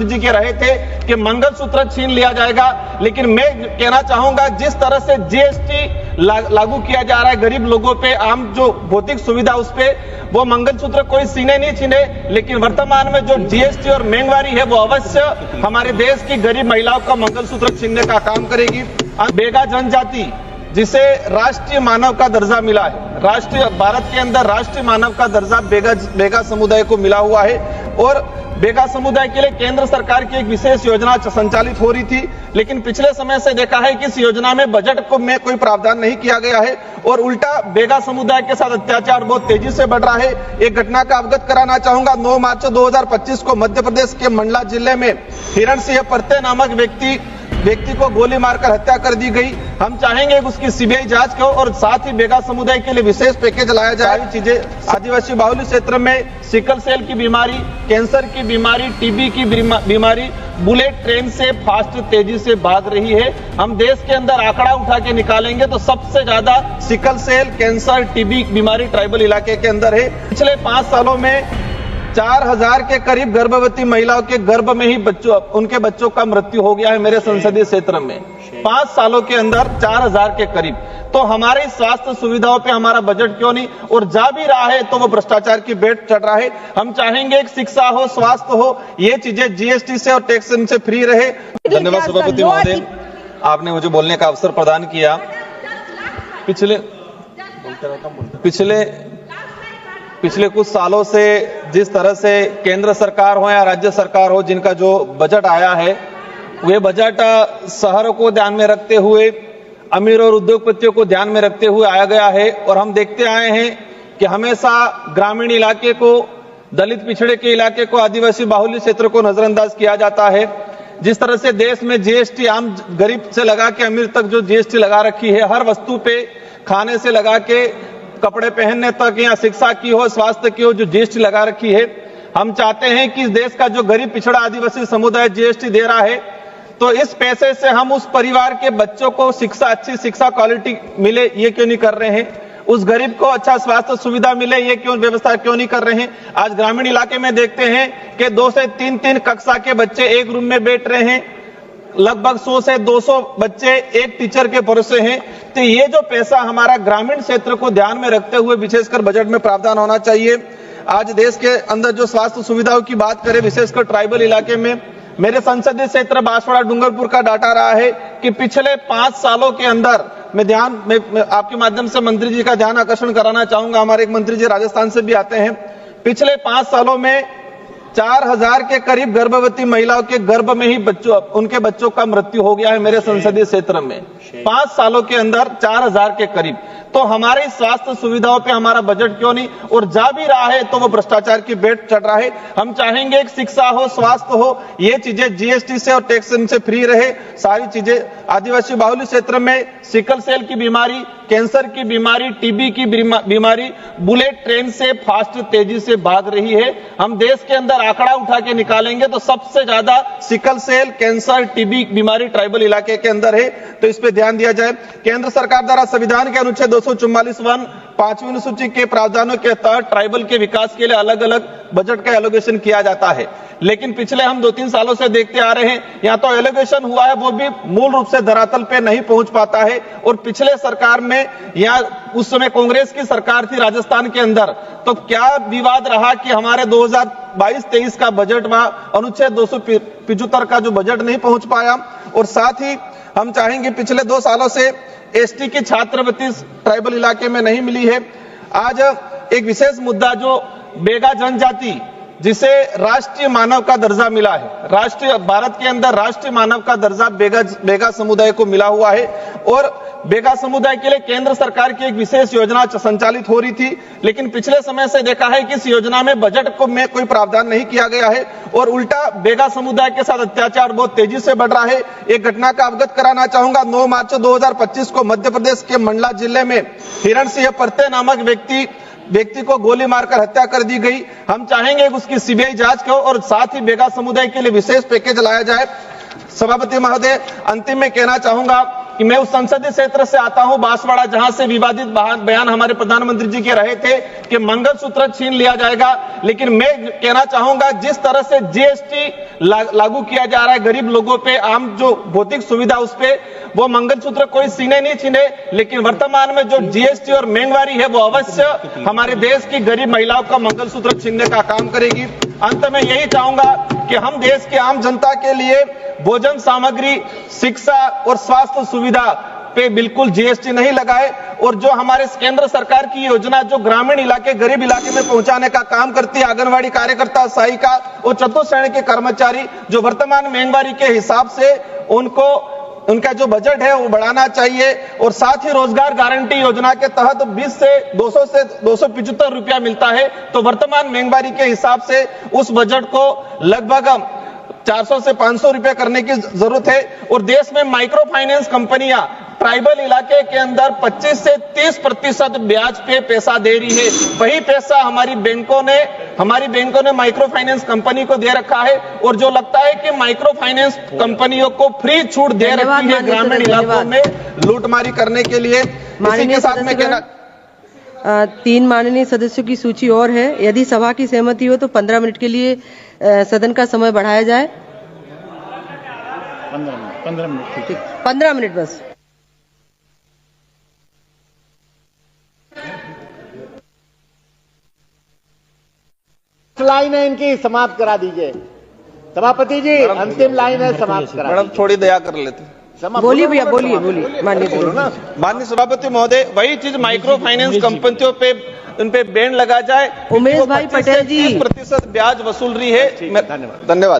जी के रहे थे कि मंगलसूत्र छीन लिया जाएगा, लेकिन मैं कहना चाहूंगा जिस तरह से जीएसटी लागू किया जा रहा है गरीब लोगों पे, आम जो भौतिक सुविधा उस पे, वो मंगलसूत्र कोई छीने नहीं छीने, लेकिन वर्तमान में जो जीएसटी और महंगाई है वो अवश्य हमारे देश की गरीब महिलाओं का मंगलसूत्र छीनने का काम करेगी। बेगा जनजाति जिसे राष्ट्रीय मानव का दर्जा मिला है, राष्ट्रीय भारत के अंदर राष्ट्रीय मानव का दर्जा बेगा समुदाय को मिला हुआ है, और बेगा समुदाय के लिए केंद्र सरकार की एक विशेष योजना संचालित हो रही थी, लेकिन पिछले समय से देखा है कि इस योजना में बजट को में कोई प्रावधान नहीं किया गया है और उल्टा बेगा समुदाय के साथ अत्याचार बहुत तेजी से बढ़ रहा है। एक घटना का अवगत कराना चाहूंगा। 9 मार्च 2025 को मध्य प्रदेश के मंडला जिले में हिरण सिंह परते नामक व्यक्ति को गोली मारकर हत्या कर दी गई। हम चाहेंगे उसकी सीबीआई जांच हो और साथ ही बेगा समुदाय के लिए विशेष पैकेज लाया जाए। चीजें आदिवासी बाहुल्य क्षेत्र में सिकल सेल की बीमारी, कैंसर की बीमारी, टीबी की बीमारी बुलेट ट्रेन से फास्ट तेजी से भाग रही है। हम देश के अंदर आंकड़ा उठा के निकालेंगे तो सबसे ज्यादा सिकल सेल, कैंसर, टीबी बीमारी ट्राइबल इलाके के अंदर है। पिछले 5 सालों में 4000 के करीब गर्भवती महिलाओं के गर्भ में ही उनके बच्चों का मृत्यु हो गया है मेरे संसदीय क्षेत्र में। 5 सालों के अंदर 4000 के करीब। तो हमारी स्वास्थ्य सुविधाओं पे हमारा बजट क्यों नहीं, और जा भी रहा है तो वो भ्रष्टाचार की बेट चढ़ रहा है। हम चाहेंगे एक शिक्षा हो, स्वास्थ्य हो, ये चीजें जीएसटी से और टैक्स से फ्री रहे। धन्यवाद सभापति महोदय, आपने मुझे बोलने का अवसर प्रदान किया। पिछले कुछ सालों से जिस तरह से केंद्र सरकार हो या राज्य सरकार हो, जिनका जो बजट आया है वे बजट शहरों को ध्यान में रखते हुए, अमीर और उद्योगपतियों को ध्यान में रखते हुए आया गया है। और हम देखते आए हैं कि हमेशा ग्रामीण इलाके को, दलित पिछड़े के इलाके को, आदिवासी बाहुल्य क्षेत्र को नजरअंदाज किया जाता है। जिस तरह से देश में जीएसटी आम गरीब से लगा के अमीर तक जो जीएसटी लगा रखी है, हर वस्तु पे, खाने से लगा के कपड़े पहनने तक, या शिक्षा की हो, स्वास्थ्य की हो, जो जीएसटी लगा रखी है। हम चाहते हैं कि इस देश का जो गरीब पिछड़ा आदिवासी समुदाय जीएसटी दे रहा है, तो इस पैसे से हम उस परिवार के बच्चों को शिक्षा, अच्छी शिक्षा क्वालिटी मिले, ये क्यों नहीं कर रहे हैं? उस गरीब को अच्छा स्वास्थ्य सुविधा मिले, ये व्यवस्था क्यों नहीं कर रहे हैं? आज ग्रामीण इलाके में देखते हैं कि 2 से 3 कक्षा के बच्चे एक रूम में बैठ रहे हैं, लगभग 100 से 200 बच्चे एक टीचर के भरोसे हैं। तो ये जो पैसा हमारा ग्रामीण क्षेत्र को ध्यान में रखते हुए विशेषकर बजट में प्रावधान होना चाहिए। आज देश के अंदर जो स्वास्थ्य सुविधाओं की बात करें, विशेषकर ट्राइबल इलाके में, मेरे संसदीय क्षेत्र बांसवाड़ा डूंगरपुर का डाटा रहा है कि पिछले 5 सालों के अंदर, मैं आपके माध्यम से मंत्री जी का ध्यान आकर्षण कराना चाहूंगा, हमारे एक मंत्री जी राजस्थान से भी आते हैं। पिछले 5 सालों में 4000 के करीब गर्भवती महिलाओं के गर्भ में ही उनके बच्चों का मृत्यु हो गया है मेरे संसदीय क्षेत्र में। 5 सालों के अंदर 4000 के करीब। तो हमारी स्वास्थ्य सुविधाओं पे हमारा बजट क्यों नहीं, और जा भी रहा है तो वो भ्रष्टाचार की बेट चढ़ रहा है। हम चाहेंगे एक शिक्षा हो, स्वास्थ्य हो, ये चीजें जीएसटी से और टैक्स से फ्री रहे। सारी चीजें आदिवासी बाहुल्य क्षेत्र में सिकल सेल की बीमारी, कैंसर की बीमारी, टीबी की बीमारी बुलेट ट्रेन से फास्ट तेजी से भाग रही है। हम देश के अंदर आंकड़ा उठा के निकालेंगे तो सबसे ज्यादा सिकल सेल, कैंसर, टीबी बीमारी ट्राइबल इलाके के अंदर है। तो इस पे ध्यान दिया जाए। केंद्र सरकार द्वारा संविधान के अनुच्छेद 244(1) 5वीं अनुसूची के प्रावधानों के तहत ट्राइबल के विकास के लिए अलग अलग बजट का एलोकेशन किया जाता है, लेकिन पिछले हम 2-3 सालों से देखते आ रहे हैं, या तो एलोकेशन हुआ है वो भी मूल रूप से धरातल पे नहीं पहुंच पाता है। और पिछले सरकार में, या उस समय कांग्रेस की सरकार थी राजस्थान के अंदर, तो क्या विवाद रहा कि हमारे 2022-23 का बजट व अनुच्छेद 275 का जो बजट नहीं पहुंच पाया। और साथ ही हम चाहेंगे, पिछले 2 सालों से एसटी की छात्रवृत्ति ट्राइबल इलाके में नहीं मिली है। आज एक विशेष मुद्दा जो बेगा जनजाति जिसे राष्ट्रीय मानव का दर्जा मिला है, राष्ट्रीय भारत के अंदर राष्ट्रीय मानव का दर्जा बेगा समुदाय को मिला हुआ है, और बेगा समुदाय के लिए केंद्र सरकार की एक विशेष योजना संचालित हो रही थी, लेकिन पिछले समय से देखा है कि इस योजना में बजट को में कोई प्रावधान नहीं किया गया है और उल्टा बेगा समुदाय के साथ अत्याचार बहुत तेजी से बढ़ रहा है। एक घटना का अवगत कराना चाहूंगा। 9 मार्च 2025 को मध्य प्रदेश के मंडला जिले में हिरण सिंह परते नामक व्यक्ति को गोली मारकर हत्या कर दी गई। हम चाहेंगे उसकी सीबीआई जांच हो और साथ ही बेगा समुदाय के लिए विशेष पैकेज लाया जाए। सभापति महोदय, अंतिम में कहना चाहूंगा कि मैं उस संसदीय क्षेत्र से आता हूं बांसवाड़ा, जहां से विवादित बयान हमारे प्रधानमंत्री जी के रहे थे कि मंगलसूत्र छीन लिया जाएगा। लेकिन मैं कहना चाहूंगा, जिस तरह से जीएसटी लागू किया जा रहा है गरीब लोगों पे, आम जो भौतिक सुविधा उस पे, वो मंगलसूत्र कोई सीने नहीं छीने, लेकिन वर्तमान में जो जीएसटी और महंगाई है वो अवश्य हमारे देश की गरीब महिलाओं का मंगलसूत्र छीनने का काम करेगी। अंत में यही चाहूंगा कि हम देश के आम जनता के लिए भोजन सामग्री, शिक्षा और स्वास्थ्य सुविधा पे बिल्कुल जीएसटी नहीं लगाए, और जो हमारे केंद्र सरकार की योजना जो ग्रामीण इलाके, गरीब इलाके में पहुंचाने का काम करती है, आंगनवाड़ी कार्यकर्ता, सहायिका और चतुर्थ श्रेणी के कर्मचारी, जो वर्तमान महंगाई के हिसाब से उनका जो बजट है वो बढ़ाना चाहिए। और साथ ही रोजगार गारंटी योजना के तहत 20 से 200 से 275 रुपया मिलता है, तो वर्तमान महंगाई के हिसाब से उस बजट को लगभग 400 से 500 रुपया करने की जरूरत है। और देश में माइक्रो फाइनेंस कंपनियां ट्राइबल इलाके के अंदर 25 से 30% ब्याज पे पैसा दे रही है। वही पैसा हमारी बैंकों ने माइक्रो फाइनेंस कंपनी को दे रखा है, और जो लगता है कि माइक्रो फाइनेंस कंपनियों को फ्री छूट दे रखी है ग्रामीण इलाकों में लूटमारी करने के लिए। इसी के साथ में कहना 3 माननीय सदस्यों की सूची और है। यदि सभा की सहमति हो तो 15 मिनट के लिए सदन का समय बढ़ाया जाए। 15 मिनट ठीक। 15 मिनट बस। लाइन है इनकी, समाप्त करा दीजिए सभापति जी। अंतिम लाइन है, समाप्त करा। मैडम थोड़ी दया कर लेते। बोलिए भैया, बोलिए माननीय सभापति महोदय, वही चीज माइक्रो फाइनेंस कंपनियों पे उन पे बैन लगा जाए। उमेश भाई पटेल जी 30% ब्याज वसूल रही है। धन्यवाद।